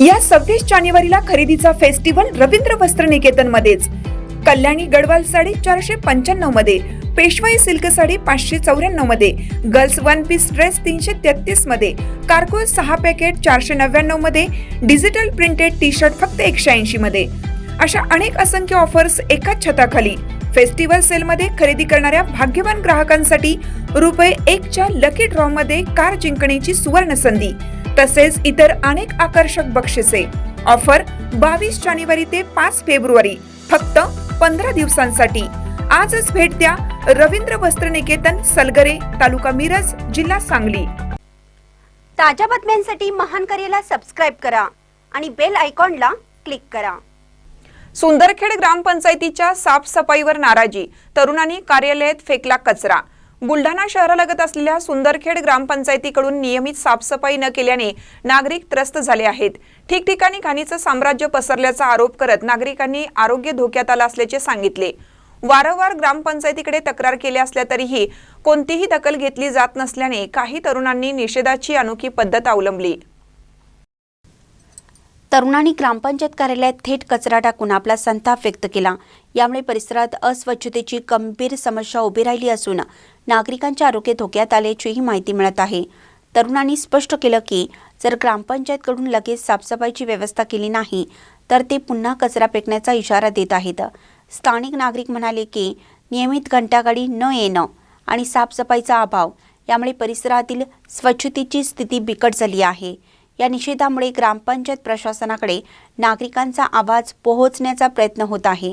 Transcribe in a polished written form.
या 26 जानेवारीला खरेदीचा फेस्टिवल रवींद्र वस्त्र निकेतन मध्येच। कल्याणी गडवाल साडी 495 मध्ये, पेशवाई सिल्क साडी 594 मध्ये, गर्ल्स वन पीस ड्रेस 333 मध्ये, कार्गो 6 पॅकेट 499 मध्ये, डिजिटल प्रिंटेड टी शर्ट फक्त 180 मध्ये। अशा अनेक असंख्य ऑफर्स एकाच छताखाली। फेस्टिवल सेल मध्ये खरेदी करणाऱ्या भाग्यवान ग्राहकांसाठी ₹1 च्या लकी ड्रॉ मध्ये कार जिंकण्याची सुवर्ण संधी, तसेच इतर अनेक आकर्षक बक्षिसे। ऑफर 22 जानेवारी ते 5 फेब्रुवारी, फक्त 15 दिवसांसाठी। आजच भेट द्या रवींद्र वस्त्र निकेतन, सलगरे, तालुका मिरज, जिल्हा सांगली। ताज्या बातम्यांसाठी महान करेला सबस्क्राइब करा आणि बेल आयकॉनला क्लिक करा। सुंदरखेड ग्रामपंचायतीच्या साफसफाईवर नाराजी, तरुणांनी कार्यालयात फेकला कचरा। बुलढाणा शहरालगत असलेल्या सुंदरखेड ग्रामपंचायतीकडून नियमित साफसफाई न केल्याने नागरिक त्रस्त झाले आहेत। ठिकठिकाणी घाणीचं साम्राज्य पसरल्याचा आरोप करत नागरिकांनी आरोग्य धोक्यात आलं असल्याचे सांगितले। वारंवार ग्रामपंचायतीकडे तक्रार केली असल्या तरीही कोणतीही दखल घेतली जात नसल्याने काही तरुणांनी निषेधाची अनोखी पद्धत अवलंबली। तरुणांनी ग्रामपंचायत कार्यालयात थेट कचरा टाकून आपला संताप व्यक्त केला। यामुळे परिसरात अस्वच्छतेची गंभीर समस्या उभी राहिली असून नागरिकांच्या आरोग्य धोक्यात आल्याचीही माहिती मिळत आहे। तरुणांनी स्पष्ट केलं की जर ग्रामपंचायतकडून लगेच साफसफाईची व्यवस्था केली नाही तर ते पुन्हा कचरा फेकण्याचा इशारा देत आहेत। स्थानिक नागरिक म्हणाले की नियमित घंटागाडी न येणं आणि साफसफाईचा अभाव यामुळे परिसरातील स्वच्छतेची स्थिती बिकट झाली आहे। या निषेधामुळे ग्रामपंचायत प्रशासनाकडे नागरिकांचा आवाज पोहोचण्याचा प्रयत्न होत आहे।